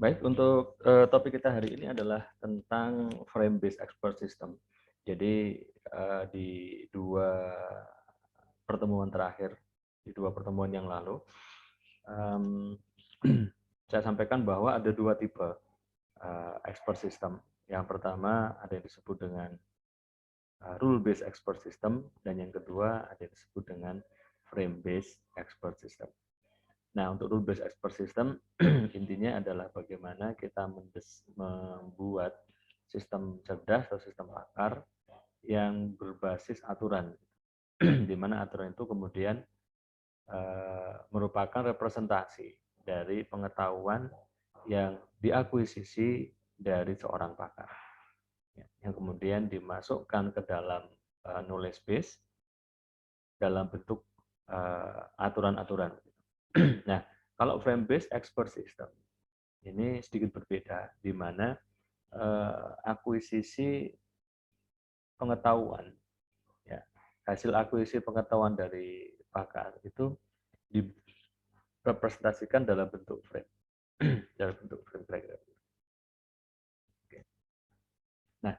Baik, untuk topik kita hari ini adalah tentang frame based expert system. Jadi di dua pertemuan terakhir, di dua pertemuan yang lalu, em, saya sampaikan bahwa ada dua tipe expert system. Yang pertama ada yang disebut dengan rule based expert system, dan yang kedua ada yang disebut dengan frame based expert system. Nah, untuk rule based expert system intinya adalah bagaimana kita membuat sistem cerdas atau sistem pakar yang berbasis aturan, di mana aturan itu kemudian merupakan representasi dari pengetahuan yang diakuisisi dari seorang pakar, yang kemudian dimasukkan ke dalam knowledge base dalam bentuk aturan-aturan. Nah, kalau frame based expert system ini sedikit berbeda, di mana akuisisi pengetahuan, ya, hasil akuisisi pengetahuan dari pakar itu direpresentasikan dalam bentuk frame, dalam bentuk frame kira-kira. Nah,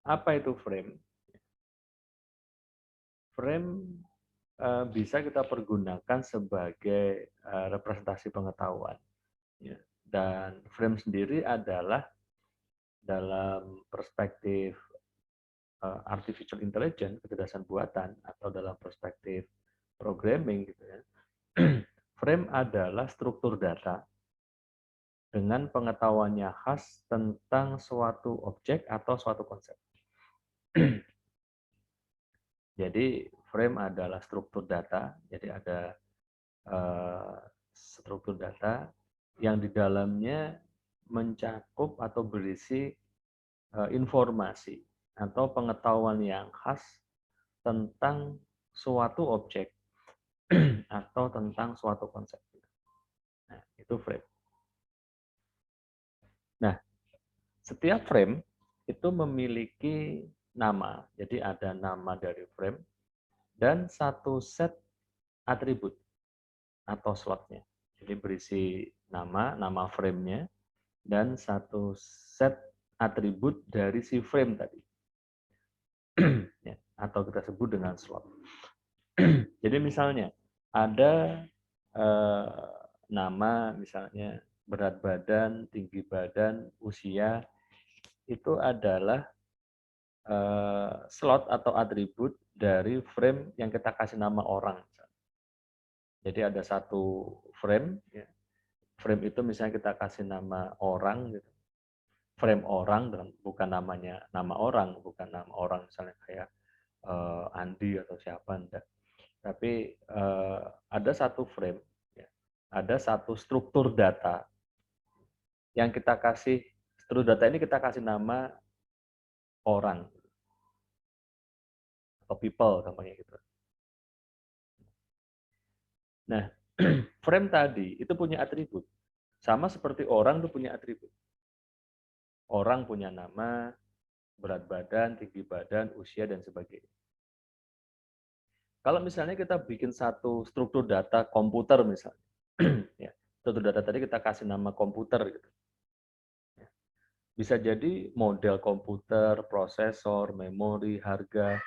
apa itu frame? Frame bisa kita pergunakan sebagai representasi pengetahuan. Ya. Dan frame sendiri adalah dalam perspektif artificial intelligence, kecerdasan buatan, atau dalam perspektif programming, gitu ya. Frame adalah struktur data dengan pengetahuannya khas tentang suatu objek atau suatu konsep. Jadi frame adalah struktur data, jadi ada struktur data yang di dalamnya mencakup atau berisi informasi atau pengetahuan yang khas tentang suatu objek atau tentang suatu konsep. Nah, itu frame. Nah, setiap frame itu memiliki nama. Jadi ada nama dari frame dan satu set atribut atau slotnya. Jadi berisi nama frame-nya, dan satu set atribut dari si frame tadi. Ya, atau kita sebut dengan slot. Jadi misalnya ada nama, misalnya berat badan, tinggi badan, usia, itu adalah slot atau atribut dari frame yang kita kasih nama orang. Jadi ada satu frame, ya. Frame itu misalnya kita kasih nama orang, gitu. Frame orang, dan bukan namanya nama orang, bukan nama orang misalnya kayak Andi atau siapa, enggak. Tapi ada satu frame, ya. Ada satu struktur data yang kita kasih, struktur data ini kita kasih nama orang atau people, contohnya gitu. Nah, frame tadi itu punya atribut. Sama seperti orang itu punya atribut. Orang punya nama, berat badan, tinggi badan, usia, dan sebagainya. Kalau misalnya kita bikin satu struktur data komputer misalnya, ya, struktur data tadi kita kasih nama komputer, gitu. Ya. Bisa jadi model komputer, prosesor, memori, harga,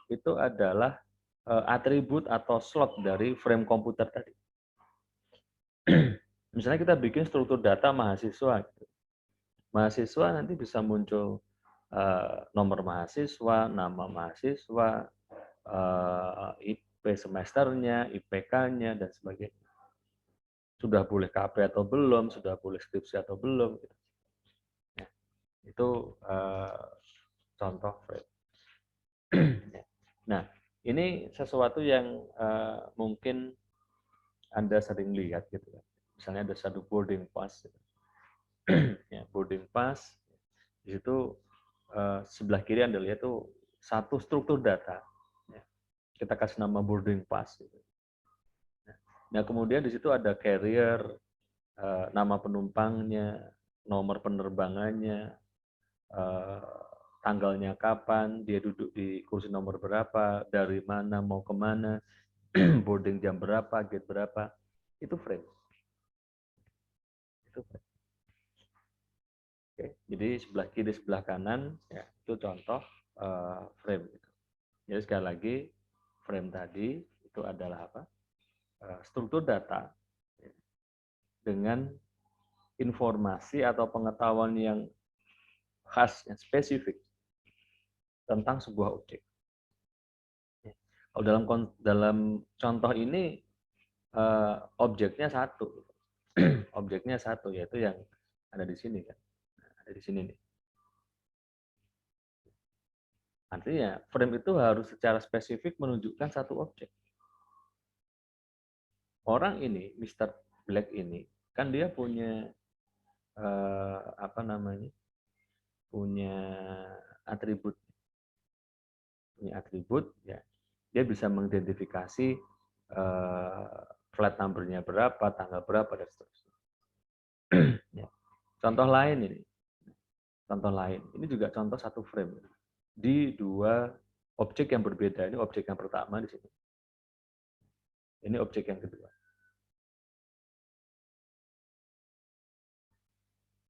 itu adalah atribut atau slot dari frame komputer tadi. Misalnya kita bikin struktur data mahasiswa, gitu. Mahasiswa nanti bisa muncul nomor mahasiswa, nama mahasiswa, IP semesternya, IPK-nya, dan sebagainya. Sudah boleh KP atau belum, sudah boleh skripsi atau belum. Gitu. Ya, itu contoh frame. Nah, ini sesuatu yang mungkin Anda sering lihat, gitu. Misalnya ada satu boarding pass, gitu. Ya, boarding pass, di situ sebelah kiri Anda lihat tuh satu struktur data. Ya. Kita kasih nama boarding pass. Gitu. Nah, kemudian di situ ada carrier, nama penumpangnya, nomor penerbangannya, tanggalnya kapan, dia duduk di kursi nomor berapa, dari mana, mau kemana, boarding jam berapa, gate berapa, itu frame. itu. Oke, jadi sebelah kiri sebelah kanan ya itu contoh frame. Jadi sekali lagi frame tadi itu adalah apa? Struktur data ya, dengan informasi atau pengetahuan yang khas, yang spesifik tentang sebuah objek. Kalau dalam contoh ini objeknya satu, objeknya satu yaitu yang ada di sini kan, ada di sini nih. Artinya frame itu harus secara spesifik menunjukkan satu objek. Orang ini, Mr. Black ini, kan dia punya apa namanya? Punya atribut, ya. Dia bisa mengidentifikasi flat number-nya berapa, tanggal berapa dan seterusnya. Ya. Contoh lain ini. Contoh lain. Ini juga contoh satu frame di dua objek yang berbeda. Ini objek yang pertama di sini. Ini objek yang kedua.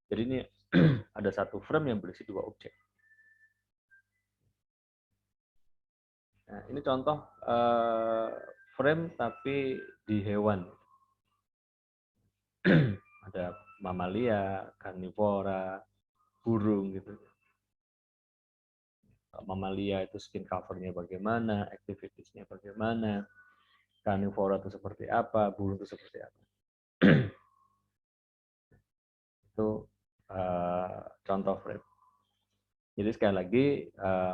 Jadi ini ada satu frame yang berisi dua objek. Nah, ini contoh frame tapi di hewan. Ada mamalia, karnivora, burung gitu. Mamalia itu skin cover-nya bagaimana, activities-nya bagaimana, karnivora itu seperti apa, burung itu seperti apa. Itu contoh frame. Jadi sekali lagi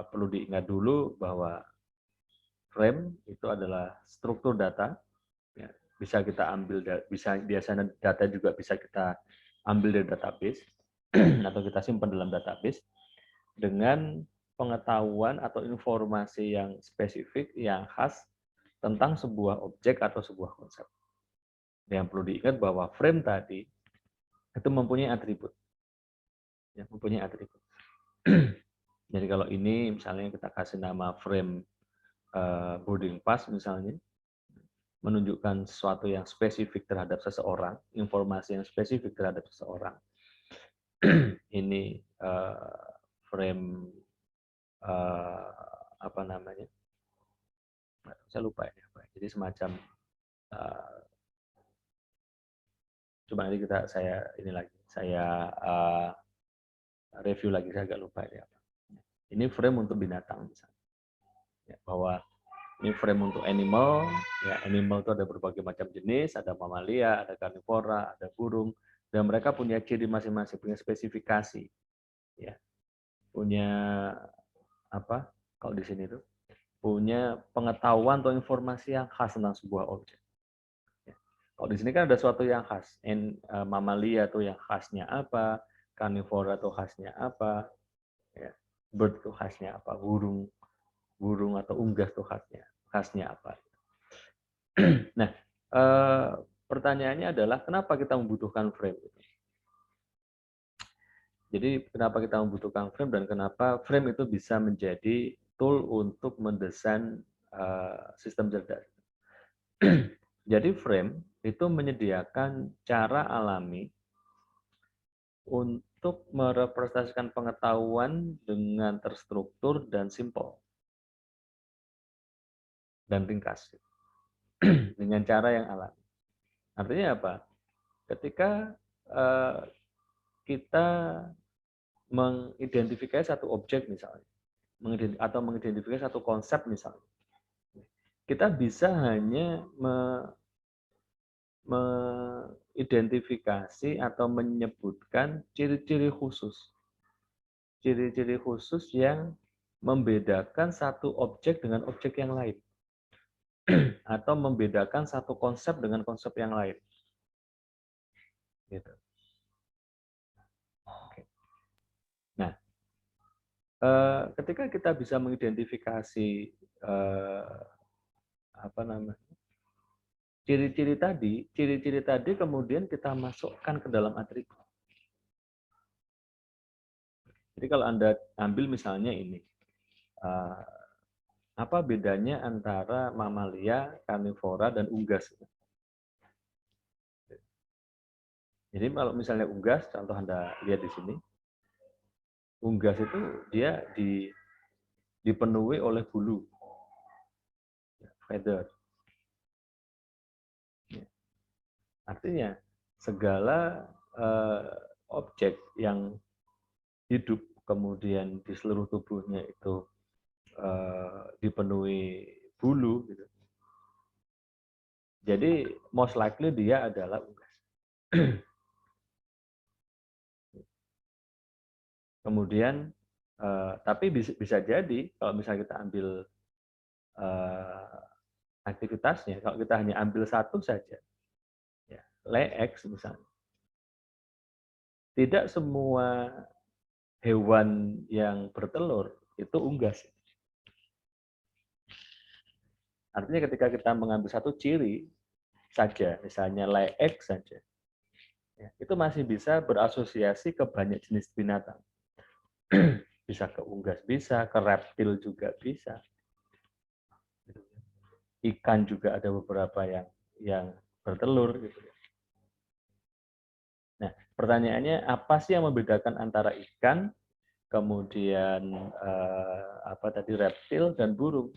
perlu diingat dulu bahwa frame itu adalah struktur data, ya, bisa kita ambil, bisa biasanya data juga bisa kita ambil dari database atau kita simpan dalam database dengan pengetahuan atau informasi yang spesifik, yang khas tentang sebuah objek atau sebuah konsep. Yang perlu diingat bahwa frame tadi itu mempunyai atribut, ya, mempunyai atribut. Jadi kalau ini misalnya kita kasih nama frame boarding pass misalnya, menunjukkan sesuatu yang spesifik terhadap seseorang, informasi yang spesifik terhadap seseorang. Ini frame apa namanya? Saya lupa ini apa. Jadi semacam coba nanti saya ini lagi, saya review lagi, saya agak lupa ini apa. Ini frame untuk binatang misalnya. Ya, bahwa ini frame untuk animal, ya animal itu ada berbagai macam jenis, ada mamalia, ada karnivora, ada burung, dan mereka punya ciri masing-masing, punya spesifikasi, ya, punya apa? Kalau di sini tuh punya pengetahuan atau informasi yang khas tentang sebuah objek. Ya. Kalau di sini kan ada sesuatu yang khas, mamalia itu yang khasnya apa, karnivora itu khasnya apa, ya, bird itu khasnya apa, burung atau unggas itu khasnya apa. Nah, pertanyaannya adalah kenapa kita membutuhkan frame? Jadi kenapa kita membutuhkan frame dan kenapa frame itu bisa menjadi tool untuk mendesain sistem cerdas. Jadi frame itu menyediakan cara alami untuk merepresentasikan pengetahuan dengan terstruktur dan simpel dan ringkas dengan cara yang alami. Artinya apa? Ketika kita mengidentifikasi satu objek misalnya, atau mengidentifikasi satu konsep misalnya, kita bisa hanya mengidentifikasi atau menyebutkan ciri-ciri khusus. Ciri-ciri khusus yang membedakan satu objek dengan objek yang lain. Atau membedakan satu konsep dengan konsep yang lain. Gitu. Oke. Nah, ketika kita bisa mengidentifikasi apa namanya, ciri-ciri tadi kemudian kita masukkan ke dalam atribut. Jadi kalau Anda ambil misalnya ini, apa bedanya antara mamalia, karnivora, dan unggas? Jadi kalau misalnya unggas, contoh Anda lihat di sini, unggas itu dia dipenuhi oleh bulu, feather. Artinya segala objek yang hidup kemudian di seluruh tubuhnya itu dipenuhi bulu, gitu. Jadi most likely dia adalah unggas. Kemudian tapi bisa jadi kalau misalnya kita ambil aktivitasnya, kalau kita hanya ambil satu saja, ya, lay eggs misalnya, tidak semua hewan yang bertelur itu unggas. Artinya ketika kita mengambil satu ciri saja, misalnya lay egg saja, ya, itu masih bisa berasosiasi ke banyak jenis binatang. Bisa ke unggas, bisa ke reptil juga bisa. Ikan juga ada beberapa yang bertelur gitu. Nah, pertanyaannya apa sih yang membedakan antara ikan, kemudian apa tadi reptil dan burung?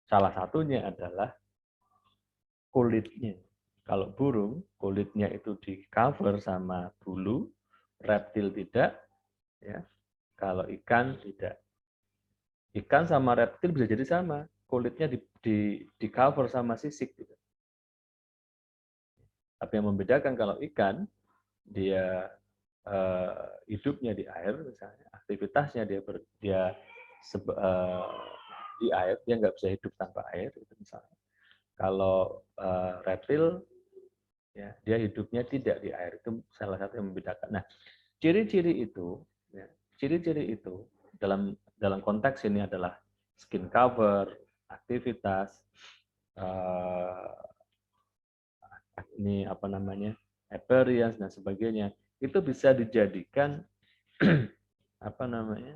Salah satunya adalah kulitnya. Kalau burung, kulitnya itu di cover sama bulu, reptil tidak, ya. Kalau ikan tidak. Ikan sama reptil bisa jadi sama, kulitnya di cover sama sisik. Gitu. Tapi yang membedakan kalau ikan, dia hidupnya di air, misalnya aktivitasnya dia di air, dia nggak bisa hidup tanpa air, gitu misalnya. Kalau reptil, ya, dia hidupnya tidak di air, itu salah satu yang membedakan. Nah, ciri-ciri itu, ya, ciri-ciri itu dalam konteks ini adalah skin cover, aktivitas, ini apa namanya, appearance dan sebagainya, itu bisa dijadikan apa namanya,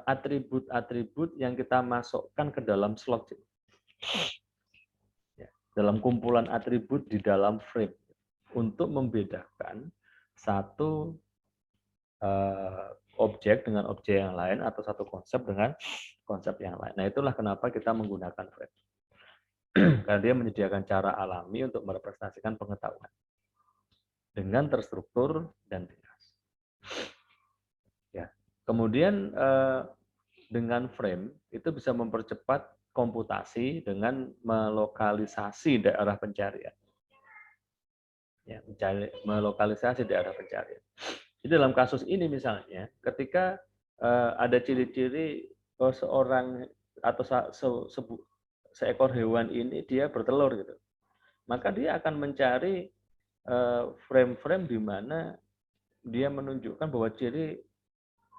atribut-atribut yang kita masukkan ke dalam slot, ya, dalam kumpulan atribut di dalam frame untuk membedakan satu objek dengan objek yang lain atau satu konsep dengan konsep yang lain. Nah, itulah kenapa kita menggunakan frame. Karena dia menyediakan cara alami untuk merepresentasikan pengetahuan dengan terstruktur dan ringkas. Ya. Kemudian dengan frame itu bisa mempercepat komputasi dengan melokalisasi daerah pencarian. Ya, melokalisasi daerah pencarian. Jadi dalam kasus ini misalnya, ketika ada ciri-ciri seorang atau seekor hewan ini dia bertelur gitu, maka dia akan mencari frame-frame di mana dia menunjukkan bahwa ciri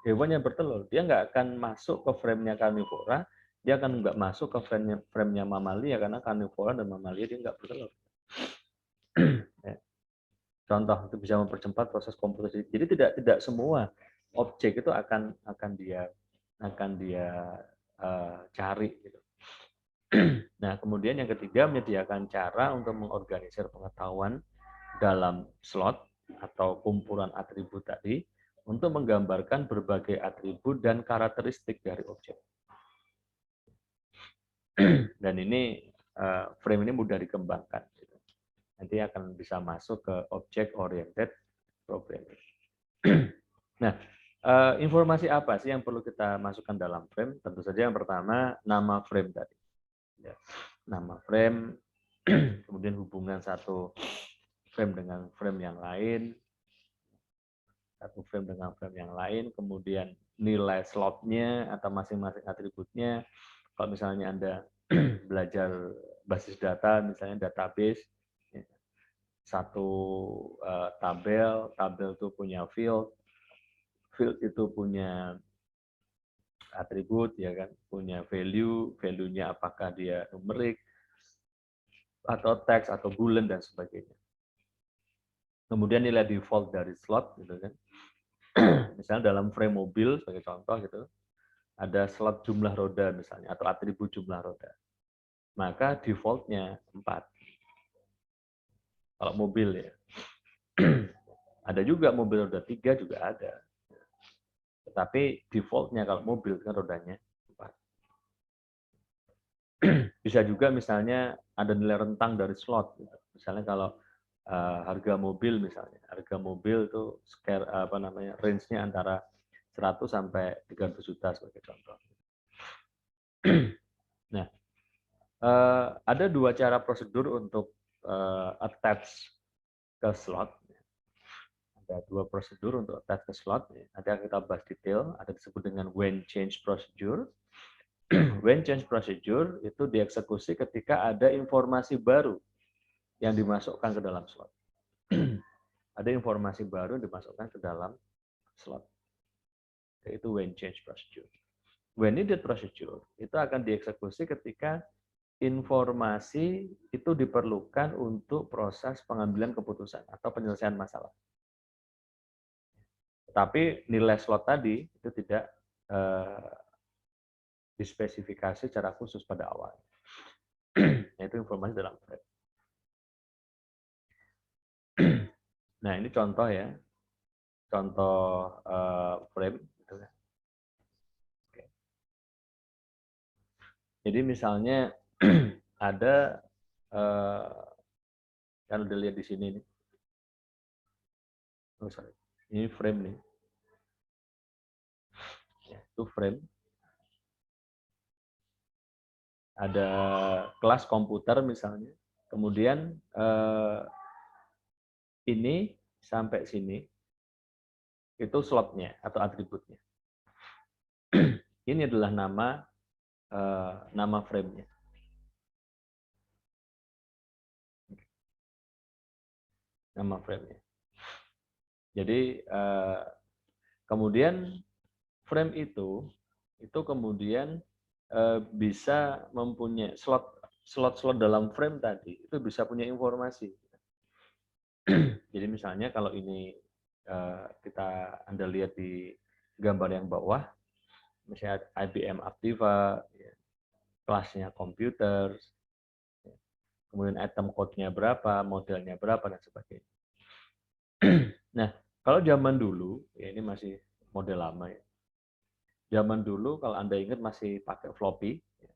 hewan yang bertelur. Dia nggak akan masuk ke frame-nya karnivora, dia akan nggak masuk ke frame-nya mamalia karena karnivora dan mamalia dia nggak bertelur. Ya. Contoh itu bisa mempercepat proses komputasi. Jadi tidak semua objek itu akan dia cari. Gitu. Nah, kemudian yang ketiga menyediakan cara untuk mengorganisir pengetahuan dalam slot atau kumpulan atribut tadi untuk menggambarkan berbagai atribut dan karakteristik dari objek. Dan ini frame ini mudah dikembangkan. Nanti akan bisa masuk ke object oriented programming. Nah, informasi apa sih yang perlu kita masukkan dalam frame? Tentu saja yang pertama nama frame tadi. Ya, nama frame, kemudian hubungan satu frame dengan frame yang lain, satu frame dengan frame yang lain, kemudian nilai slotnya atau masing-masing atributnya. Kalau misalnya Anda belajar basis data, misalnya database, satu tabel itu punya field itu punya atribut, ya kan, punya value-nya apakah dia numerik atau teks atau boolean dan sebagainya. Kemudian nilai default dari slot, gitu kan. Misalnya dalam frame mobil sebagai contoh gitu, ada slot jumlah roda misalnya atau atribut jumlah roda. Maka defaultnya 4. Kalau mobil ya. Ada juga mobil roda 3 juga ada. Tetapi defaultnya kalau mobil kan rodanya 4. Bisa juga misalnya ada nilai rentang dari slot. Gitu. Misalnya kalau harga mobil misalnya, harga mobil itu range-nya antara 100 sampai 300 juta sebagai contoh. Nah, ada dua cara prosedur untuk attach ke slot. Ada dua prosedur untuk attach ke slot. Nanti akan kita bahas detail. Ada disebut dengan when change procedure. When change procedure itu dieksekusi ketika ada informasi baru yang dimasukkan ke dalam slot. Ada informasi baru yang dimasukkan ke dalam slot. Yaitu when change procedure. When needed procedure itu akan dieksekusi ketika informasi itu diperlukan untuk proses pengambilan keputusan atau penyelesaian masalah. Tetapi nilai slot tadi itu tidak dispesifikasi secara khusus pada awal. Yaitu informasi dalam frame. Nah, ini contoh ya. Contoh frame. Jadi misalnya ada, kan udah lihat di sini nih. Oh, sorry. Ini frame nih. Ya, itu frame. Ada kelas komputer misalnya. Kemudian ini sampai sini itu slotnya atau atributnya. Ini adalah nama frame-nya. Nama frame-nya. Jadi kemudian frame itu kemudian bisa mempunyai slot dalam frame tadi itu bisa punya informasi. Jadi misalnya kalau ini Anda lihat di gambar yang bawah, misalnya IBM Aptiva, ya, kelasnya komputer, ya, kemudian item code-nya berapa, modelnya berapa, dan sebagainya. Nah, kalau zaman dulu, ya ini masih model lama ya. Zaman dulu kalau Anda ingat masih pakai floppy, ya,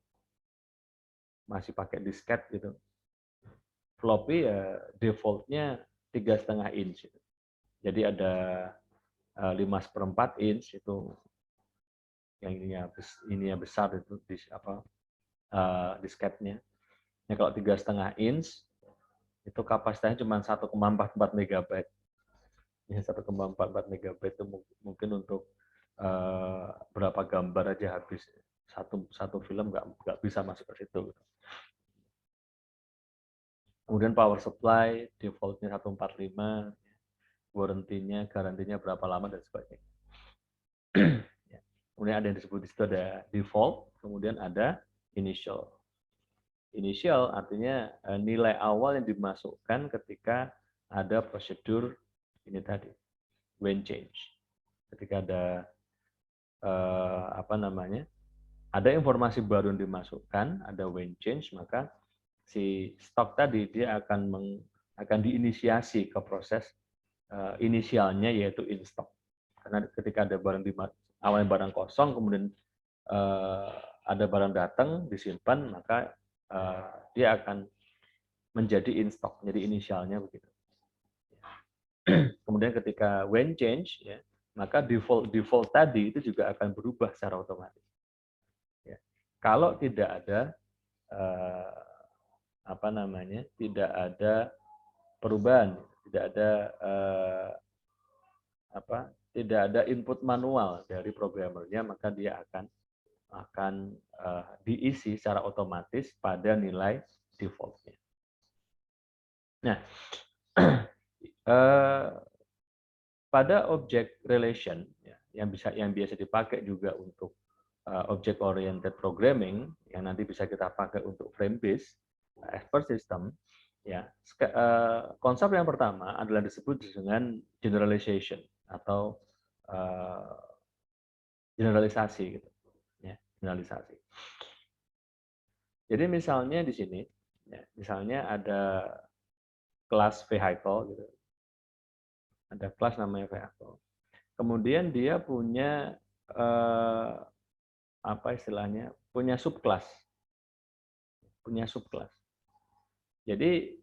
masih pakai disket gitu. Floppy ya defaultnya 3,5 inch. Gitu. Jadi ada 5/4 inch itu yang ininya besar itu disketnya. Nah, kalau 3,5 inch itu kapasitasnya cuma 1,44 megabyte. Ya, 1,44 megabyte itu mungkin untuk berapa gambar aja habis. Satu film nggak bisa masuk ke situ. Kemudian power supply defaultnya 145, warranty-nya, garantinya berapa lama dan sebagainya. Ya. Kemudian ada yang disebut di situ ada default, kemudian ada initial. Initial artinya nilai awal yang dimasukkan ketika ada prosedur ini tadi, when change. Ketika ada ada informasi baru yang dimasukkan, ada when change, maka si stok tadi dia akan diinisiasi ke proses inisialnya yaitu in stock. Karena ketika ada barang awalnya barang kosong, kemudian ada barang datang disimpan, maka dia akan menjadi in stock, jadi inisialnya begitu. Kemudian ketika when change, ya, maka default tadi itu juga akan berubah secara otomatis. Ya. Kalau tidak ada tidak ada perubahan, tidak ada input manual dari programmernya, maka dia akan diisi secara otomatis pada nilai defaultnya. Nah, pada object relation yang biasa dipakai juga untuk object oriented programming yang nanti bisa kita pakai untuk frame based expert system, ya konsep yang pertama adalah disebut dengan generalization atau generalisasi gitu, ya, generalisasi. Jadi misalnya di sini, ya, misalnya ada kelas vehicle gitu. Ada kelas namanya vehicle. Kemudian dia punya apa istilahnya? Punya subkelas. Punya subkelas. Jadi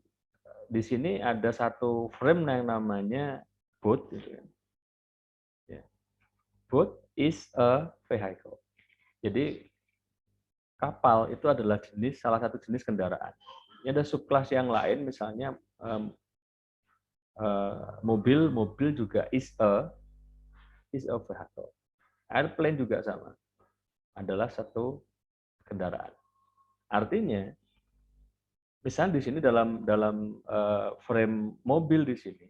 di sini ada satu frame yang namanya boat, gitu kan. Ya. Boat is a vehicle. Jadi kapal itu adalah salah satu jenis kendaraan. Ini ada subkelas yang lain, misalnya mobil juga is a vehicle. Airplane juga sama, adalah satu kendaraan. Artinya, misalnya di sini dalam frame mobil di sini,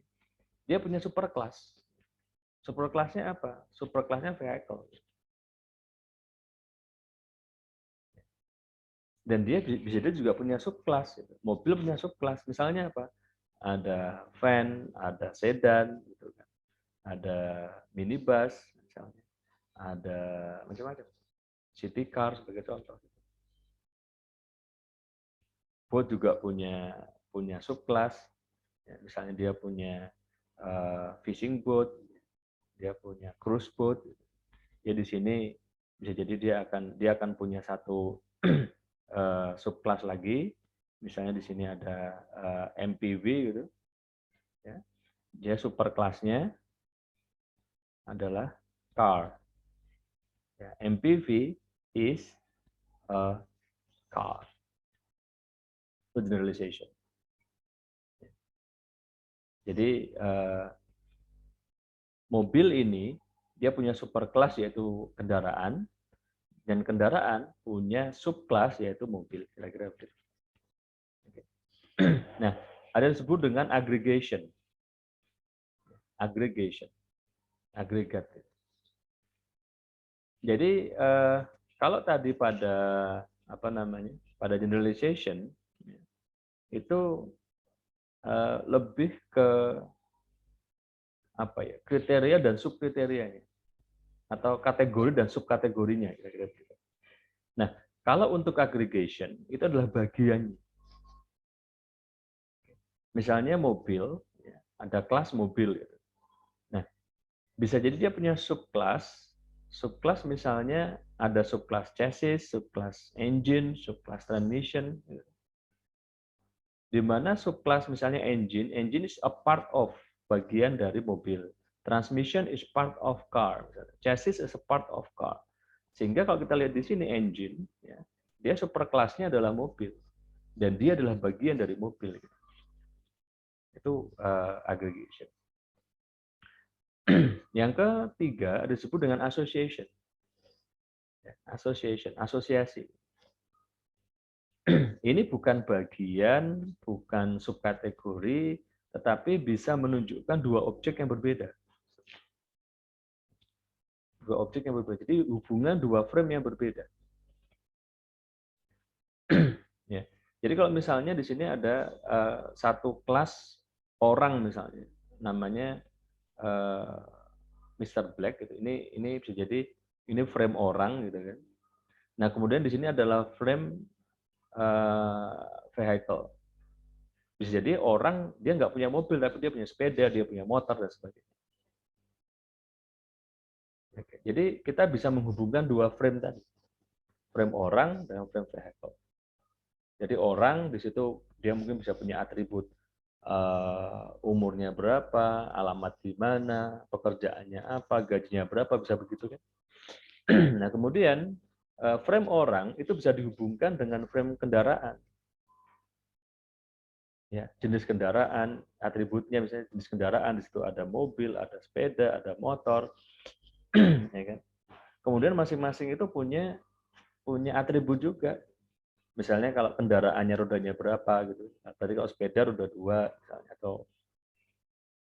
dia punya superclass. Superclassnya apa? Superclassnya vehicle. Dan dia bisa juga punya subclass. Mobil punya subclass. Misalnya apa? Ada van, ada sedan, gitu kan. Ada minibus, misalnya. Ada macam-macam. City car sebagai contoh. Boat juga punya subclass. Ya, misalnya dia punya fishing boat, dia punya cruise boat. Ya di sini bisa jadi dia akan punya satu subclass lagi. Misalnya di sini ada MPV gitu. Ya. Dia superclassnya adalah car. Ya, MPV is a car. Itu generalization. Jadi mobil ini dia punya superclass yaitu kendaraan, dan kendaraan punya subclass yaitu mobil. Kira-kira begitu. Nah, ada yang disebut dengan aggregation. Aggregation. Agregat. Jadi kalau tadi pada apa namanya? Pada generalization itu lebih ke apa ya? Kriteria dan subkriterianya atau kategori dan subkategorinya kira-kira gitu. Nah, kalau untuk aggregation itu adalah bagiannya. Misalnya mobil, ya, ada kelas mobil. Gitu. Nah, bisa jadi dia punya subkelas. Subkelas misalnya ada subkelas chassis, subkelas engine, subkelas transmission. Gitu. Di mana subkelas misalnya engine is a part of bagian dari mobil. Transmission is part of car. Chassis is a part of car. Sehingga kalau kita lihat di sini engine, ya, dia superkelasnya adalah mobil dan dia adalah bagian dari mobil. Gitu. Itu aggregation. Yang ketiga disebut dengan association. Association, asosiasi. Ini bukan bagian, bukan subkategori, tetapi bisa menunjukkan dua objek yang berbeda. Dua objek yang berbeda. Jadi hubungan dua frame yang berbeda. Ya. Jadi kalau misalnya di sini ada satu kelas orang misalnya, namanya Mr. Black gitu. Ini bisa jadi ini frame orang gitu kan. Nah, kemudian di sini adalah frame vehicle. Bisa jadi orang dia nggak punya mobil tapi dia punya sepeda, dia punya motor dan sebagainya. Oke. Jadi kita bisa menghubungkan dua frame tadi, frame orang dengan frame vehicle. Jadi orang di situ dia mungkin bisa punya atribut umurnya berapa, alamat di mana, pekerjaannya apa, gajinya berapa, bisa begitu kan? Nah kemudian frame orang itu bisa dihubungkan dengan frame kendaraan. Ya, jenis kendaraan, atributnya misalnya jenis kendaraan, di situ ada mobil, ada sepeda, ada motor, ya kan. Kemudian masing-masing itu punya atribut juga. Misalnya kalau kendaraannya rodanya berapa gitu. Nah, tadi kalau sepeda roda 2 misalnya, atau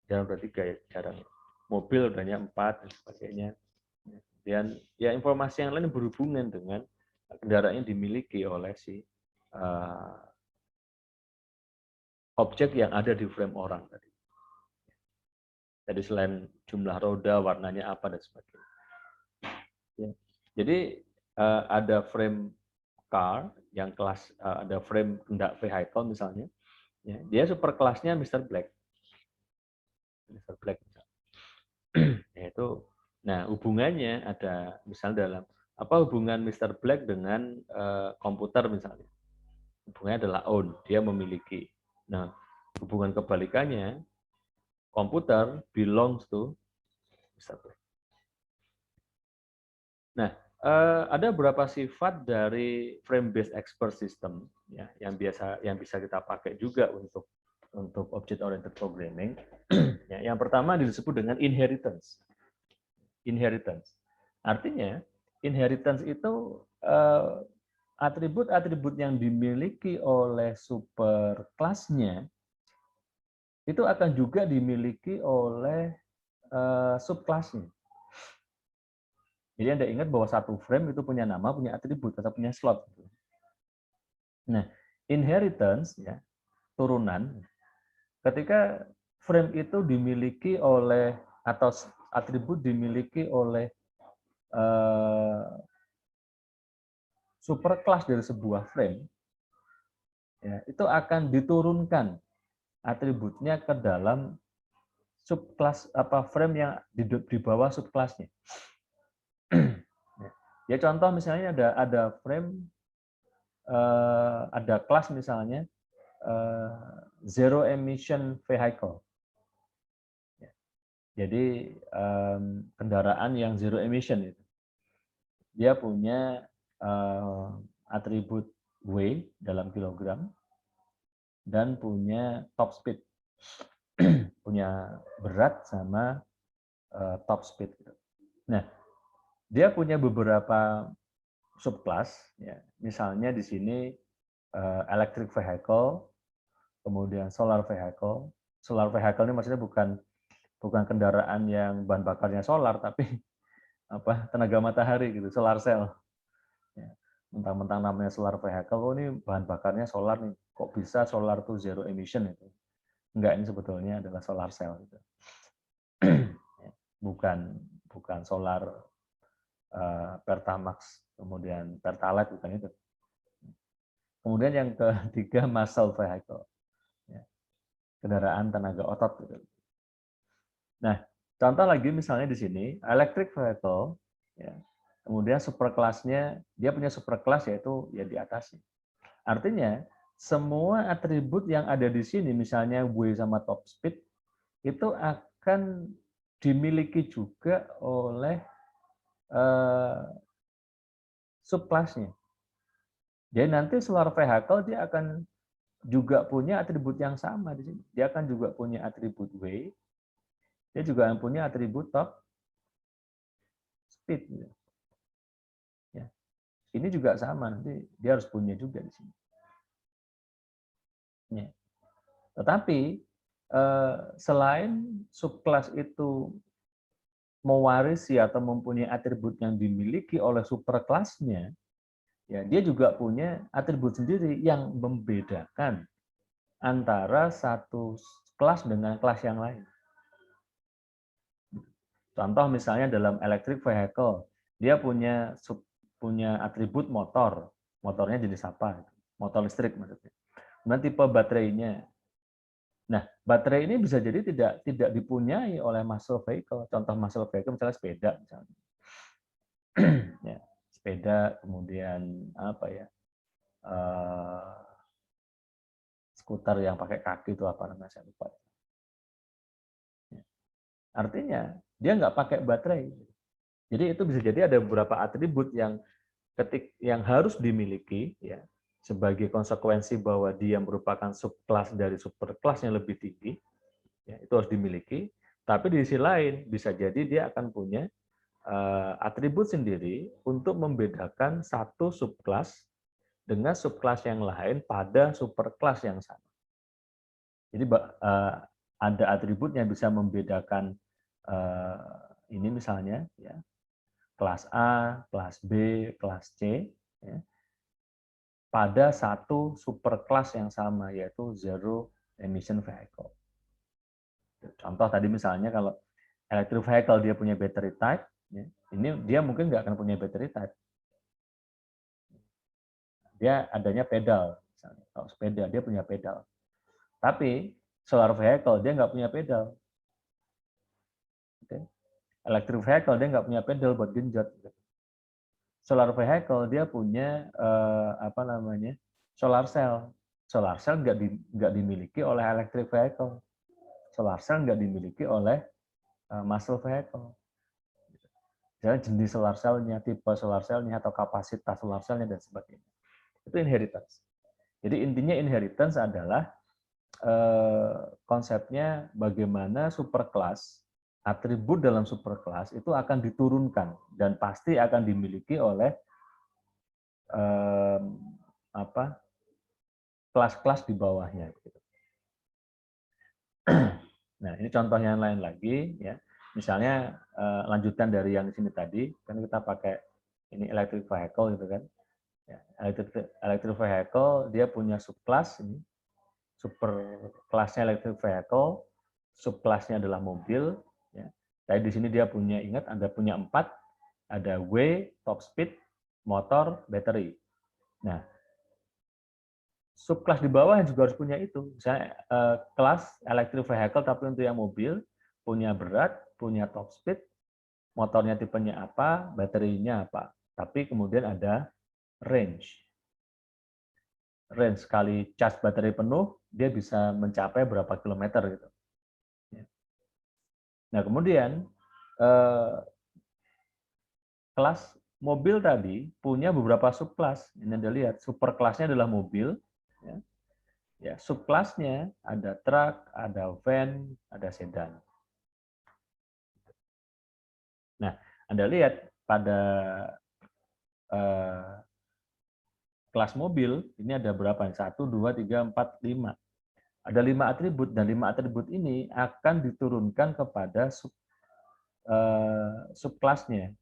jarang roda 3 ya, jarang. Mobil rodanya 4 dan sebagainya. Dan ya informasi yang lain berhubungan dengan kendaraan yang dimiliki oleh si objek yang ada di frame orang tadi. Jadi selain jumlah roda, warnanya apa dan sebagainya. Ya. Jadi ada frame car yang kelas ada frame kendak vehicle misalnya, ya, dia super kelasnya Mr. Black. Mr. Black. Yaitu, nah hubungannya ada misal dalam apa hubungan Mr. Black dengan komputer misalnya. Hubungannya adalah own, dia memiliki. Nah, hubungan kebalikannya, komputer belongs to Mr. Black. Nah, ada beberapa sifat dari frame-based expert system ya, yang bisa kita pakai juga untuk object oriented programming. Ya, yang pertama disebut dengan inheritance. Inheritance. Artinya, inheritance itu atribut-atribut yang dimiliki oleh superkelasnya itu akan juga dimiliki oleh subkelasnya. Jadi Anda ingat bahwa satu frame itu punya nama, punya atribut, atau punya slot. Nah, inheritance, ya, turunan, ketika frame itu dimiliki oleh, atau atribut dimiliki oleh superclass dari sebuah frame, ya, itu akan diturunkan atributnya ke dalam subclass frame yang di bawah subclassnya. Ya contoh misalnya ada frame ada kelas misalnya zero emission vehicle. Jadi kendaraan yang zero emission itu dia punya atribut W dalam kilogram dan punya top speed, punya berat sama top speed. Nah, dia punya beberapa subclass, ya. Misalnya di sini electric vehicle, kemudian solar vehicle. Solar vehicle ini maksudnya bukan kendaraan yang bahan bakarnya solar, tapi tenaga matahari gitu, solar cell. Ya. Mentang-mentang namanya solar vehicle, oh ini bahan bakarnya solar nih. Kok bisa solar tuh zero emission itu? Enggak, ini sebetulnya adalah solar cell. Gitu. bukan solar Pertamax, kemudian Pertalite, bukan itu. Kemudian yang ketiga muscle vehicle, ya. Kendaraan tenaga otot. Gitu. Nah, contoh lagi misalnya di sini electric vehicle, ya. Kemudian superkelasnya dia punya superkelas yaitu ya di atasnya. Artinya semua atribut yang ada di sini, misalnya W sama top speed, itu akan dimiliki juga oleh subkelasnya. Jadi nanti solar vehicle dia akan juga punya atribut yang sama di sini. Dia akan juga punya atribut W, dia juga punya atribut top speed. Ya. Ini juga sama, nanti dia harus punya juga di sini. Ya. Tetapi selain subkelas itu mewarisi atau mempunyai atribut yang dimiliki oleh superkelasnya, ya dia juga punya atribut sendiri yang membedakan antara satu kelas dengan kelas yang lain. Contoh misalnya dalam electric vehicle, dia punya atribut motor, motornya jenis apa? Motor listrik maksudnya. Kemudian tipe baterainya. Nah, baterai ini bisa jadi tidak dipunyai oleh muscle vehicle. Contoh muscle vehicle misalnya sepeda misalnya. Ya, sepeda, kemudian apa ya? Skuter yang pakai kaki itu apa namanya saya lupa. Ya. Artinya dia nggak pakai baterai. Jadi itu bisa jadi ada beberapa atribut yang harus dimiliki ya sebagai konsekuensi bahwa dia merupakan subkelas dari superkelas yang lebih tinggi, ya, itu harus dimiliki. Tapi di sisi lain bisa jadi dia akan punya atribut sendiri untuk membedakan satu subkelas dengan subkelas yang lain pada superkelas yang sama. Jadi ada atribut yang bisa membedakan ini misalnya ya kelas A, kelas B, kelas C ya, pada satu superkelas yang sama yaitu zero emission vehicle. Contoh tadi misalnya kalau electric vehicle dia punya battery type, ya, ini dia mungkin nggak akan punya battery type. Dia adanya pedal, misalnya. Kalau sepeda dia punya pedal. Tapi solar vehicle dia nggak punya pedal. Oke. Electric vehicle dia nggak punya pedal buat genjot. Solar vehicle dia punya apa namanya, solar cell. Solar cell nggak dimiliki oleh electric vehicle. Solar cell nggak dimiliki oleh muscle vehicle. Misalnya jenis solar cell-nya, tipe solar cell-nya, atau kapasitas solar cell-nya, dan sebagainya. Itu inheritance. Jadi intinya inheritance adalah konsepnya bagaimana superclass, atribut dalam superclass itu akan diturunkan dan pasti akan dimiliki oleh apa, kelas-kelas di bawahnya. Nah, ini contohnya yang lain lagi, ya. Misalnya lanjutan dari yang di sini tadi, kan kita pakai ini electric vehicle gitu kan. Ya, electric vehicle dia punya subclass ini, super kelasnya electric vehicle, subclassnya adalah mobil. Ya. Tadi di sini dia punya, ingat ada punya 4, ada W, top speed, motor, battery. Nah, subkelas di bawah yang juga harus punya itu. Misalnya kelas electric vehicle tapi untuk yang mobil, punya berat, punya top speed, motornya tipenya apa, baterinya apa. Tapi kemudian ada range. Range kali cas baterai penuh, dia bisa mencapai berapa kilometer gitu. Nah, kemudian kelas mobil tadi punya beberapa subkelas. Ini Anda lihat, superkelasnya adalah mobil, ya. Ya, subkelasnya ada truk, ada van, ada sedan. Nah, Anda lihat pada kelas mobil, ini ada berapa? 1, 2, 3, 4, 5. Ada 5 atribut, dan 5 atribut ini akan diturunkan kepada subkelasnya.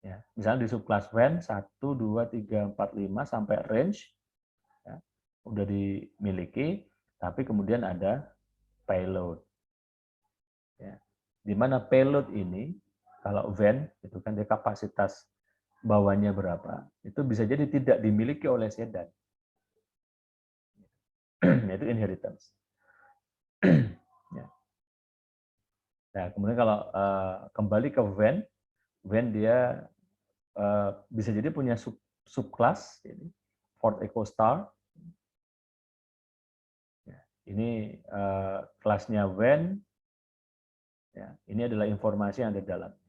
Ya, misalnya di subkelas van, 1, 2, 3, 4, 5, sampai range, ya, udah dimiliki, tapi kemudian ada payload. Ya. Di mana payload ini, kalau van, itu kan dia kapasitas bawahnya berapa, itu bisa jadi tidak dimiliki oleh sedan. Yaitu inheritance. Ya. Nah, kemudian kalau kembali ke van, van dia bisa jadi punya subclass, ini Ford EcoStar. Ya, ini kelasnya van. Ya, ini adalah informasi yang ada di dalamnya.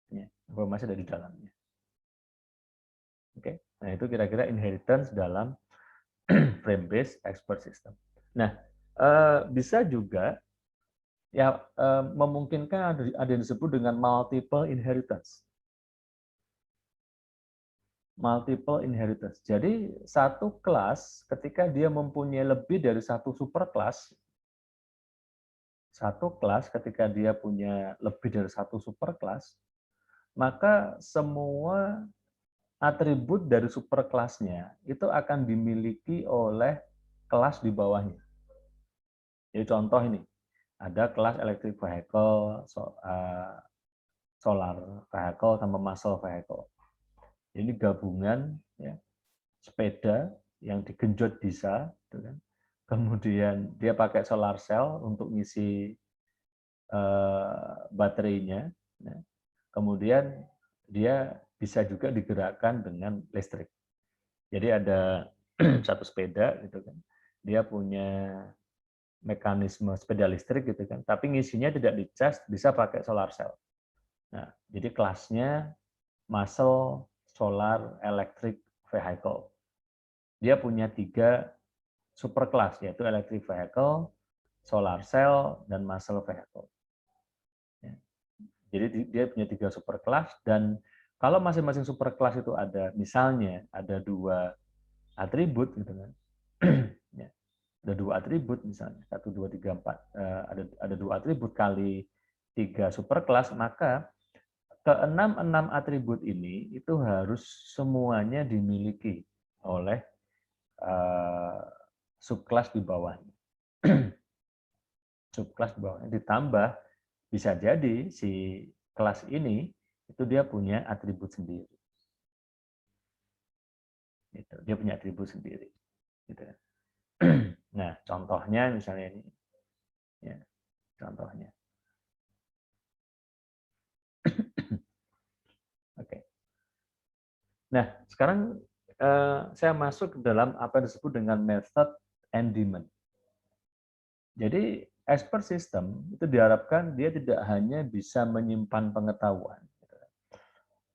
Ya, informasi ada di dalamnya. Oke, nah itu kira-kira inheritance dalam frame-based expert system. Nah, bisa juga ya memungkinkan ada yang disebut dengan multiple inheritance. Multiple inheritance. Jadi satu kelas ketika dia mempunyai lebih dari satu superkelas, satu kelas ketika dia punya lebih dari satu superkelas, maka semua atribut dari superkelasnya itu akan dimiliki oleh kelas di bawahnya. Jadi contoh ini, ada kelas electric vehicle, solar vehicle, sama muscle vehicle. Ini gabungan, ya, sepeda yang digenjot bisa, gitu kan. Kemudian dia pakai solar cell untuk ngisi baterainya. Ya. Kemudian dia bisa juga digerakkan dengan listrik. Jadi ada satu sepeda, gitu kan. Dia punya mekanisme sepeda listrik, gitu kan. Tapi ngisinya tidak dicas, bisa pakai solar cell. Nah, jadi kelasnya muscle solar electric vehicle. Dia punya 3 superkelas, yaitu electric vehicle, solar cell, dan muscle vehicle. Ya. Jadi dia punya 3 superkelas, dan kalau masing-masing superkelas itu ada, misalnya ada 2 atribut, gitu kan. Ya, ada 2 atribut misalnya, 1, 2, 3, 4, ada 2 atribut kali 3 superkelas, maka keenam atribut ini itu harus semuanya dimiliki oleh subkelas di bawahnya. Subkelas di bawahnya ditambah bisa jadi si kelas ini itu dia punya atribut sendiri. Gitu. Dia punya atribut sendiri. Gitu. Nah, contohnya misalnya ini, ya, contohnya. Oke. Nah, sekarang saya masuk ke dalam apa yang disebut dengan method and demand. Jadi expert system itu diharapkan dia tidak hanya bisa menyimpan pengetahuan,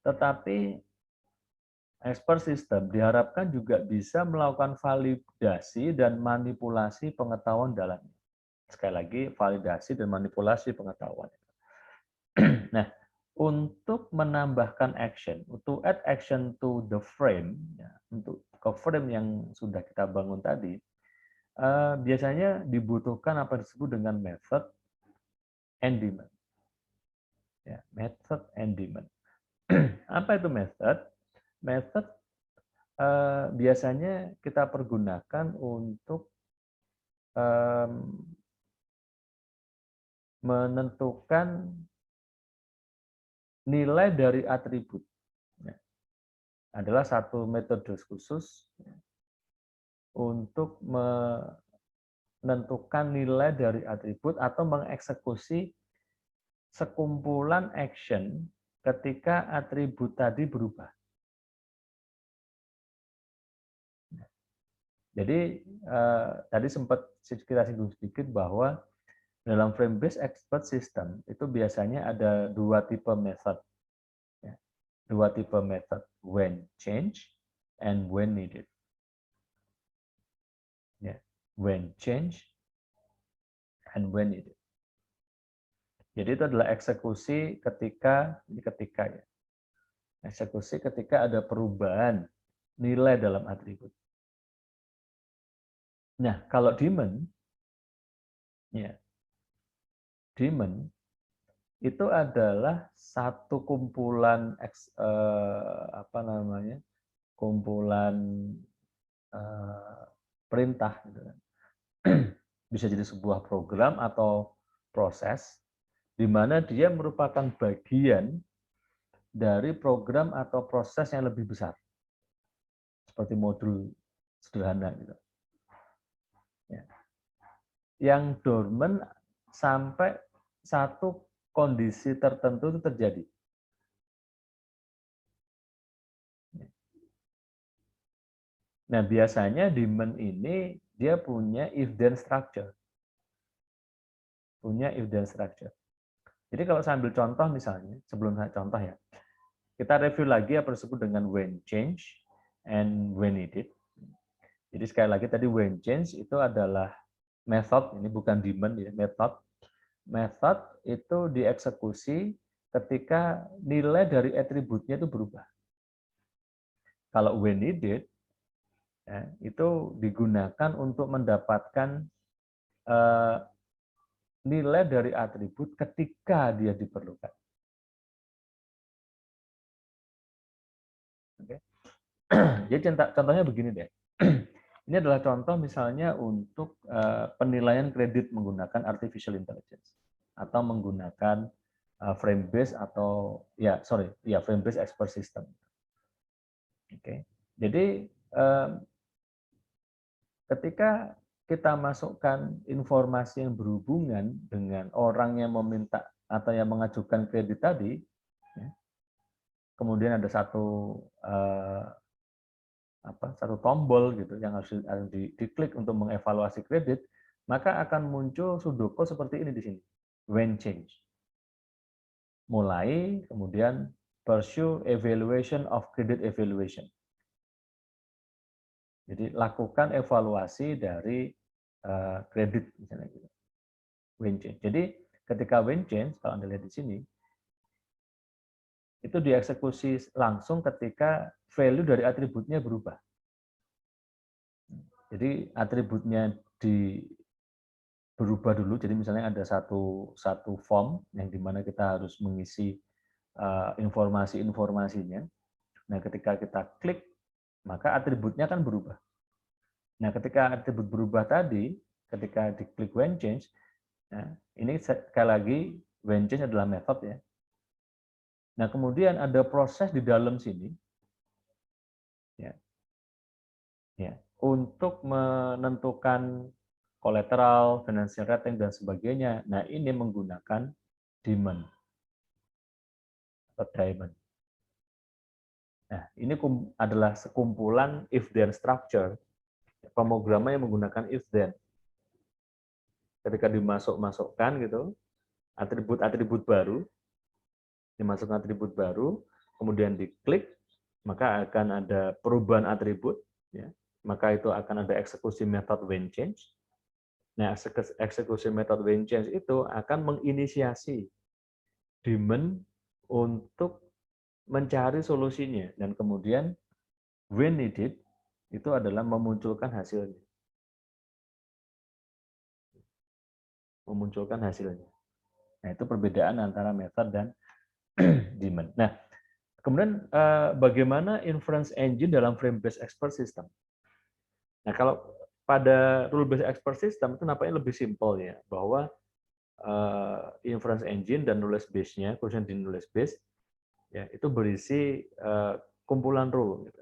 tetapi expert system diharapkan juga bisa melakukan validasi dan manipulasi pengetahuan dalamnya. Sekali lagi, validasi dan manipulasi pengetahuan. Nah, untuk menambahkan action, untuk add action to the frame, ya, untuk ke frame yang sudah kita bangun tadi, biasanya dibutuhkan apa yang disebut dengan method and demand. Ya, method and demand. Apa itu method? Method biasanya kita pergunakan untuk menentukan nilai dari atribut. Ya, adalah satu metode khusus untuk menentukan nilai dari atribut atau mengeksekusi sekumpulan action ketika atribut tadi berubah. Jadi tadi sempat kita singgung sedikit bahwa dalam frame-based expert system itu biasanya ada dua tipe method. Ya. Dua tipe method, when change and when needed. Ya. When change and when needed. Jadi itu adalah eksekusi ketika ya. Eksekusi ketika ada perubahan nilai dalam atribut. Nah, kalau demand, ya, demand itu adalah satu kumpulan kumpulan perintah, gitu kan. Bisa jadi sebuah program atau proses di mana dia merupakan bagian dari program atau proses yang lebih besar, seperti modul sederhana, gitu. Ya. Yang dormant sampai satu kondisi tertentu itu terjadi. Nah, biasanya demand ini dia punya if-then structure. Punya if-then structure. Jadi kalau saya ambil contoh misalnya, sebelum saya contoh ya, kita review lagi apa disebut dengan when change and when needed. Jadi sekali lagi tadi when change itu adalah method, ini bukan demand ya, method. Method itu dieksekusi ketika nilai dari atributnya itu berubah. Kalau when needed, ya, itu digunakan untuk mendapatkan nilai dari atribut ketika dia diperlukan. Oke. Jadi contohnya begini deh. Ini adalah contoh misalnya untuk penilaian kredit menggunakan artificial intelligence atau menggunakan frame based atau frame based expert system. Oke. Jadi ketika kita masukkan informasi yang berhubungan dengan orang yang meminta atau yang mengajukan kredit tadi, ya, kemudian ada satu tombol gitu yang harus diklik untuk mengevaluasi kredit, maka akan muncul Sudoku seperti ini di sini, when change. Mulai, kemudian pursue evaluation of credit evaluation. Jadi lakukan evaluasi dari kredit misalnya gitu. When change. Jadi ketika when change, kalau Anda lihat di sini, itu dieksekusi langsung ketika value dari atributnya berubah. Jadi atributnya berubah dulu. Jadi misalnya ada satu form yang dimana kita harus mengisi informasinya. Nah, ketika kita klik, maka atributnya kan berubah. Nah, ketika atribut berubah tadi, ketika diklik when change, nah, ini sekali lagi when change adalah method ya. Nah, kemudian ada proses di dalam sini, ya, untuk menentukan kolateral, financial rating dan sebagainya. Nah, ini menggunakan demand atau diamond. Nah, ini adalah sekumpulan if-then structure, pemrograman yang menggunakan if-then. Ketika dimasukkan gitu, atribut-atribut baru, dimasukkan atribut baru, kemudian diklik, maka akan ada perubahan atribut, ya. Maka itu akan ada eksekusi method when change. Nah, eksekusi method when change itu akan menginisiasi daemon untuk mencari solusinya, dan kemudian when needed itu adalah memunculkan hasilnya. Memunculkan hasilnya. Nah, itu perbedaan antara method dan daemon. Nah, kemudian bagaimana inference engine dalam frame-based expert system? Nah, kalau pada rule-based expert system itu nampaknya lebih simpel ya, bahwa inference engine dan knowledge base-nya, khususnya di knowledge base, ya, itu berisi kumpulan rule. Gitu.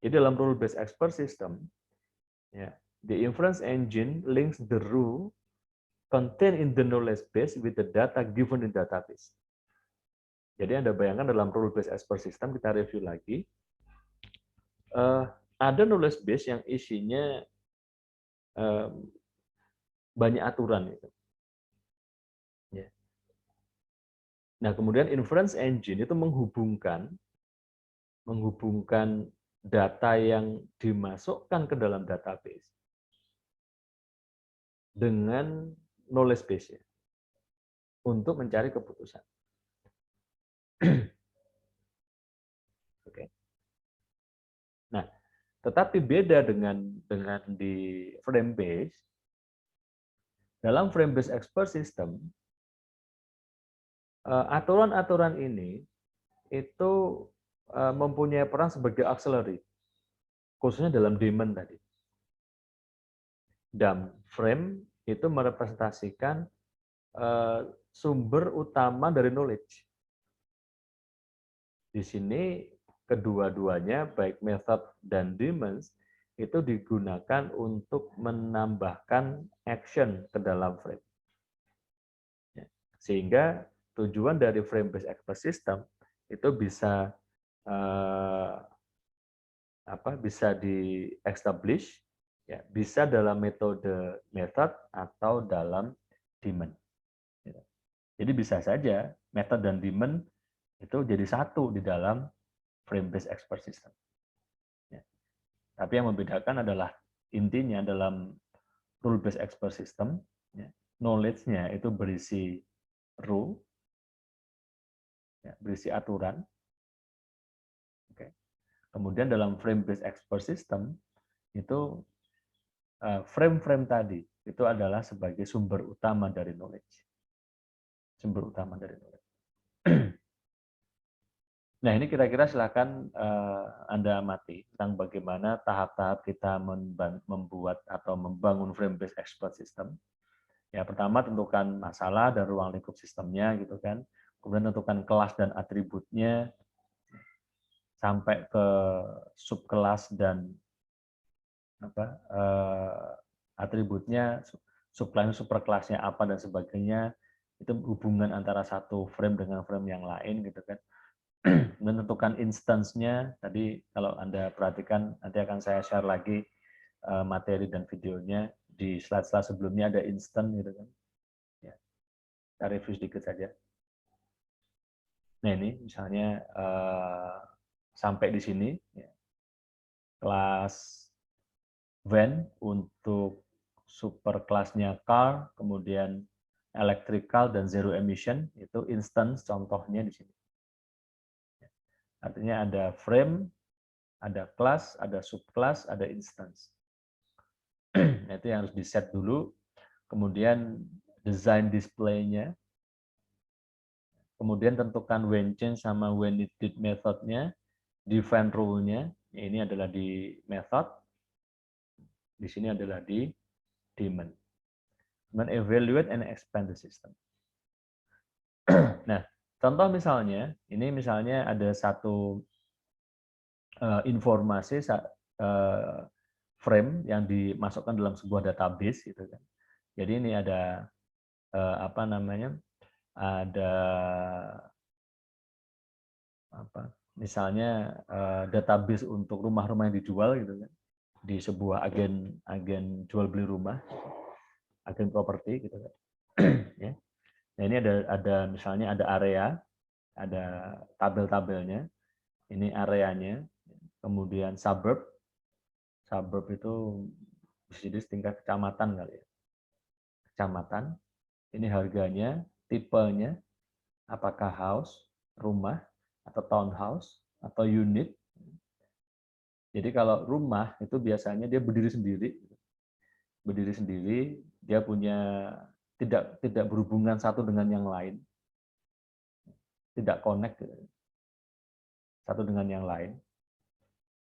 Jadi dalam rule-based expert system, ya, the inference engine links the rule contained in the knowledge base with the data given in database. Jadi Anda bayangkan dalam rule-based expert system, kita review lagi, ada knowledge base yang isinya banyak aturan. Gitu. Ya. Nah, kemudian inference engine itu menghubungkan data yang dimasukkan ke dalam database dengan knowledge base-nya untuk mencari keputusan. Oke. Nah, tetapi beda dengan di frame base. Dalam frame base expert system, aturan-aturan ini itu mempunyai peran sebagai auxiliary, khususnya dalam daemon tadi. Dan frame itu merepresentasikan sumber utama dari knowledge. Di sini kedua-duanya, baik method dan daemons, itu digunakan untuk menambahkan action ke dalam frame. Sehingga tujuan dari frame-based expert system itu bisa bisa di-establish, ya, bisa dalam metode method atau dalam daemon. Jadi bisa saja method dan daemon itu jadi satu di dalam frame-based expert system. Ya. Tapi yang membedakan adalah intinya dalam rule-based expert system, ya, knowledge-nya itu berisi rule, ya, berisi aturan. Oke. Kemudian dalam frame-based expert system itu frame-frame tadi itu adalah sebagai sumber utama dari knowledge. Sumber utama dari knowledge. Nah, ini kira-kira silakan Anda amati tentang bagaimana tahap-tahap kita membuat atau membangun frame-based expert system. Ya, pertama tentukan masalah dan ruang lingkup sistemnya gitu kan. Kemudian tentukan kelas dan atributnya sampai ke subkelas dan atributnya, subkelas, superkelasnya apa dan sebagainya. Itu hubungan antara satu frame dengan frame yang lain gitu kan. Menentukan instance-nya, tadi kalau Anda perhatikan, nanti akan saya share lagi materi dan videonya. Di slide-slide sebelumnya ada instance gitu kan. Ya, kita review sedikit saja. Nah ini misalnya sampai di sini, ya. Kelas van untuk superkelasnya car, kemudian electrical dan zero emission, itu instance contohnya di sini. Artinya ada frame, ada kelas, ada subkelas, ada instance. Nah, itu yang harus di-set dulu. Kemudian desain display-nya. Kemudian tentukan when change sama when needed methodnya. Define rule-nya. Ini adalah di method. Di sini adalah di daemon. Kemudian evaluate and expand the system. Nah, contoh misalnya, ini misalnya ada satu informasi frame yang dimasukkan dalam sebuah database gitu kan. Jadi ini ada ada misalnya database untuk rumah-rumah yang dijual gitu kan, di sebuah agen jual beli rumah, agen properti gitu kan. Ya. Nah, ini ada misalnya ada area, ada tabel-tabelnya, ini areanya, kemudian suburb itu bisa jadi tingkat kecamatan kali ya. Kecamatan, ini harganya, tipenya, apakah house, rumah, atau townhouse, atau unit. Jadi kalau rumah itu biasanya dia berdiri sendiri, dia punya tidak berhubungan satu dengan yang lain, tidak connect satu dengan yang lain.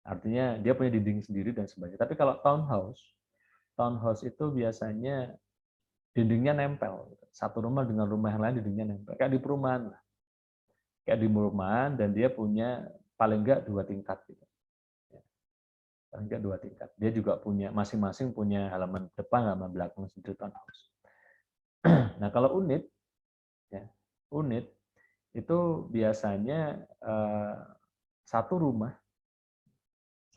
Artinya dia punya dinding sendiri dan sebagainya. Tapi kalau townhouse itu biasanya dindingnya nempel. Satu rumah dengan rumah yang lain dindingnya nempel. Kayak di perumahan. Dan dia punya paling enggak 2 tingkat. Gitu. Paling enggak 2 tingkat. Dia juga punya, masing-masing punya halaman depan, halaman belakang sendiri townhouse. Nah kalau unit, ya, unit itu biasanya satu rumah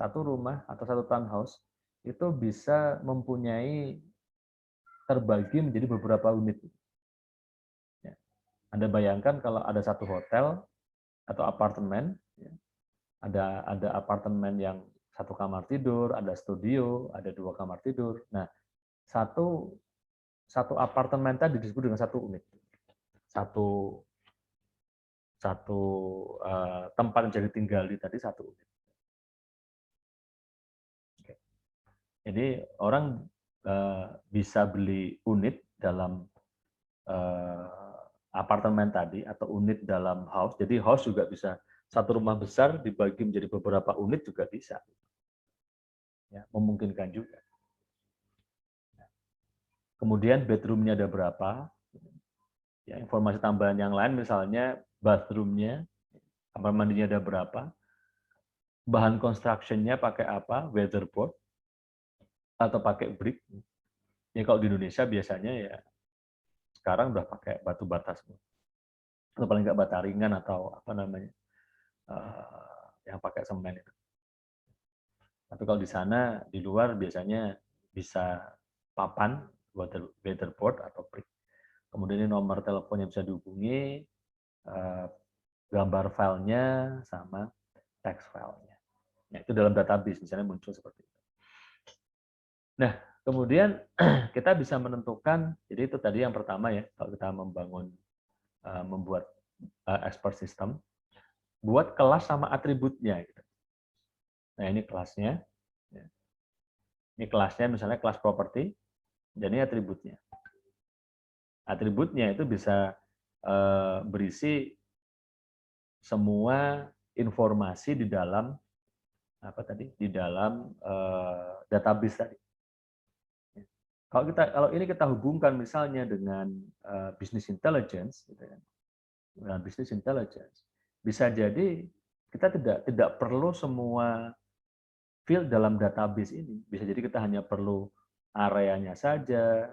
atau satu townhouse itu bisa mempunyai terbagi menjadi beberapa unit. Ya. Anda bayangkan kalau ada satu hotel atau apartemen, ya, ada apartemen yang satu kamar tidur, ada studio, ada 2 kamar tidur. Nah, satu apartemen tadi disebut dengan satu unit, satu satu tempat yang jadi tinggal di tadi satu unit. Jadi orang bisa beli unit dalam apartemen tadi atau unit dalam house. Jadi house juga bisa satu rumah besar dibagi menjadi beberapa unit juga bisa. Ya, memungkinkan juga. Kemudian bedroomnya ada berapa? Ya, informasi tambahan yang lain misalnya bathroomnya, kamar mandinya ada berapa? Bahan construction-nya pakai apa? Weatherboard atau pakai brick? Ya kalau di Indonesia biasanya ya sekarang udah pakai batu bata semua. Atau paling nggak bata ringan atau apa namanya yang pakai semen itu. Tapi kalau di sana di luar biasanya bisa papan weatherboard atau brick. Kemudian ini nomor telepon yang bisa dihubungi, gambar filenya sama text filenya. Nah, itu dalam database misalnya muncul seperti itu. Nah, kemudian kita bisa menentukan, jadi itu tadi yang pertama ya, kalau kita membuat expert system, buat kelas sama atributnya. Gitu. Nah, ini kelasnya. Ini kelasnya misalnya kelas properti, dan ini atributnya. Atributnya itu bisa berisi semua informasi di dalam database tadi. Kalau ini kita hubungkan misalnya dengan business intelligence, gitu kan, dengan business intelligence, bisa jadi kita tidak perlu semua field dalam database ini. Bisa jadi kita hanya perlu areanya saja,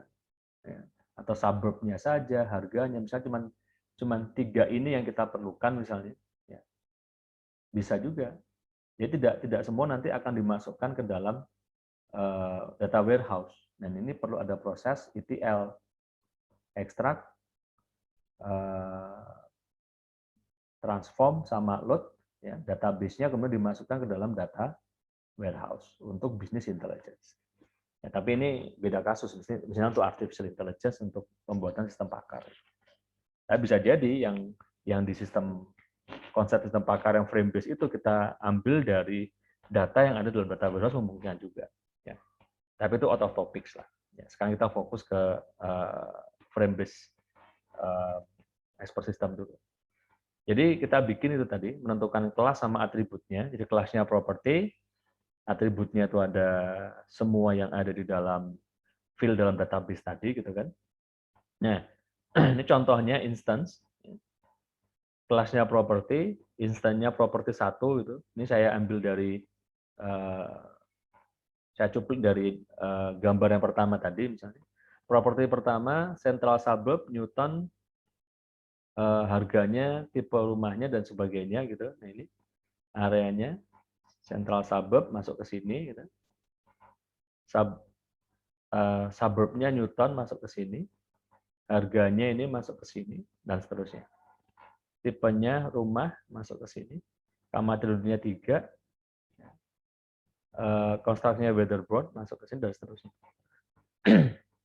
ya, atau suburbnya saja, harganya, misalnya cuman 3 ini yang kita perlukan misalnya, ya. Bisa juga. Jadi tidak semua nanti akan dimasukkan ke dalam data warehouse. Dan ini perlu ada proses ETL, extract, transform sama load, ya, database-nya kemudian dimasukkan ke dalam data warehouse untuk business intelligence. Ya, tapi ini beda kasus, misalnya untuk artificial intelligence untuk pembuatan sistem pakar. Nah, bisa jadi yang di konsep sistem pakar yang frame base itu kita ambil dari data yang ada dalam data warehouse memungkinkan juga. Ya. Tapi itu out of topics lah. Ya, sekarang kita fokus ke frame base expert system dulu. Jadi kita bikin itu tadi, menentukan kelas sama atributnya. Jadi kelasnya property, atributnya itu ada semua yang ada di dalam field dalam database tadi, gitu kan. Nah, ini contohnya instance. Kelasnya property, instannya property 1 gitu. Ini saya ambil dari saya cuplik dari gambar yang pertama tadi misalnya. Properti pertama, central suburb, Newton, harganya, tipe rumahnya dan sebagainya gitu. Nah ini. areanya, central suburb masuk ke sini, gitu. Suburbnya Newton masuk ke sini, harganya ini masuk ke sini, dan seterusnya. Tipenya rumah masuk ke sini, kamar tidurnya 3, konstruksinya weatherboard masuk ke sini, dan seterusnya.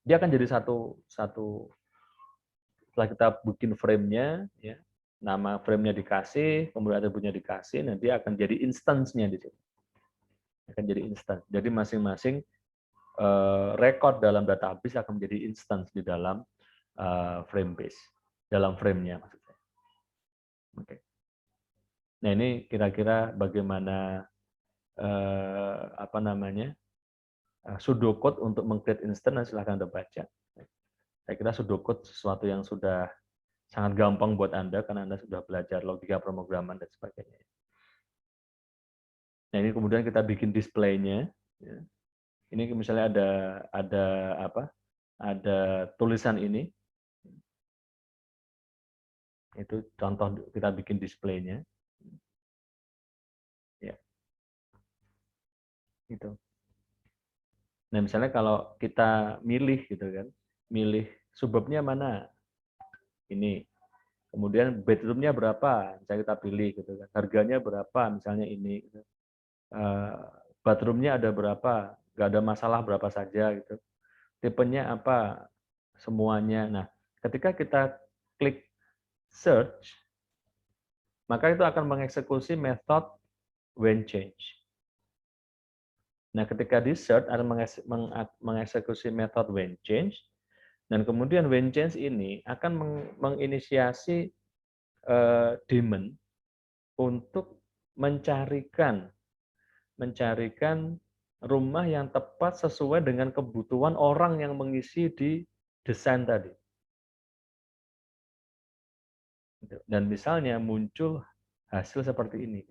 Dia akan jadi satu setelah kita bikin frame-nya, ya, nama frame-nya dikasih, kemudian atributnya dikasih, nanti akan jadi instance-nya di sini. Akan jadi instance. Jadi masing-masing record dalam database akan menjadi instance di dalam frame base, dalam frame-nya maksudnya. Oke. Nah, ini kira-kira bagaimana apa namanya? Pseudocode untuk meng-create instance, silahkan Anda baca. Saya kira pseudocode sesuatu yang sudah sangat gampang buat Anda karena Anda sudah belajar logika pemrograman dan sebagainya. Nah, ini kemudian kita bikin display-nya. Ya. Ini misalnya ada apa? Ada tulisan ini. Itu contoh kita bikin display-nya. Ya. Gitu. Nah, misalnya kalau kita milih gitu kan, milih suburbnya mana? Ini. Kemudian bedroomnya berapa? Misalnya kita pilih gitu kan. Harganya berapa? Misalnya ini. Gitu. Bathroomnya ada berapa? Nggak ada masalah berapa saja gitu. Tipenya apa? Semuanya. Nah, ketika kita klik search, maka itu akan mengeksekusi metode when change. Nah, ketika di search akan mengeksekusi metode when change, dan kemudian when change ini akan menginisiasi daemon untuk mencarikan rumah yang tepat sesuai dengan kebutuhan orang yang mengisi di desain tadi. Dan misalnya muncul hasil seperti ini.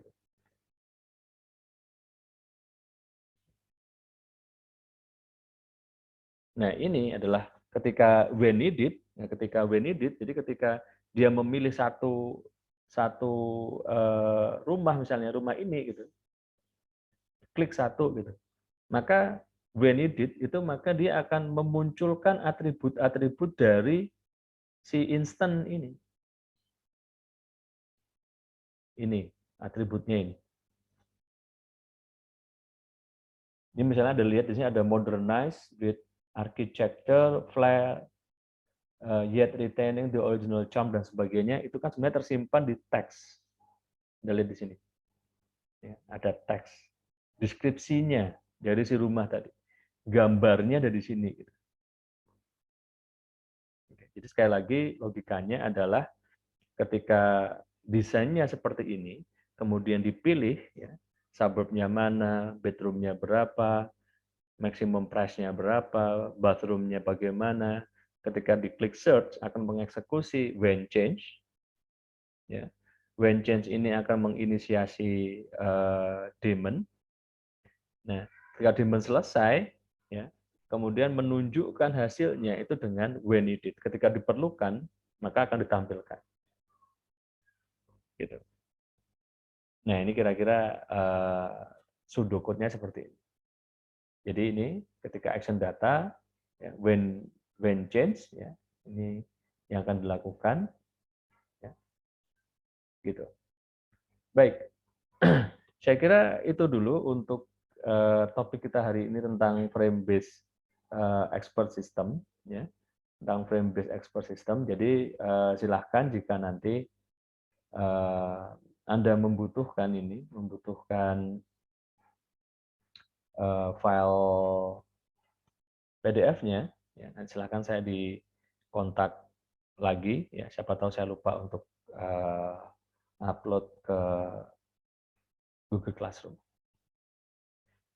Nah, ini adalah ketika when needed, jadi ketika dia memilih satu rumah, misalnya rumah ini gitu, klik satu gitu, maka when needed itu maka dia akan memunculkan atribut-atribut dari si instant ini. Ini atributnya ini. Ini misalnya ada lihat di sini ada modernize with architecture, flair, yet retaining the original charm dan sebagainya, itu kan sebenarnya tersimpan di teks. Anda lihat di sini. Ya, ada teks. Deskripsinya dari si rumah tadi. Gambarnya ada di sini. Jadi sekali lagi logikanya adalah ketika desainnya seperti ini, kemudian dipilih, ya, suburbnya mana, bedroomnya berapa, maximum price-nya berapa, bathroom-nya bagaimana, ketika diklik search akan mengeksekusi when change, ya. When change ini akan menginisiasi daemon. Nah, ketika daemon selesai, ya, kemudian menunjukkan hasilnya itu dengan when needed. Ketika diperlukan, maka akan ditampilkan. Gitu. Nah, ini kira-kira pseudocode-nya seperti ini. Jadi ini ketika action data, ya, when change, ya, ini yang akan dilakukan, ya, gitu. Baik, saya kira itu dulu untuk topik kita hari ini tentang frame based expert system, ya, tentang frame based expert system. Jadi silahkan jika nanti Anda membutuhkan file PDF-nya, ya, silahkan saya di kontak lagi, ya, siapa tahu saya lupa untuk upload ke Google Classroom.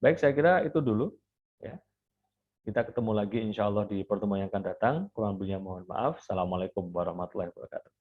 Baik, saya kira itu dulu, ya. Kita ketemu lagi insya Allah di pertemuan yang akan datang. Kurang lebihnya mohon maaf. Assalamualaikum warahmatullahi wabarakatuh.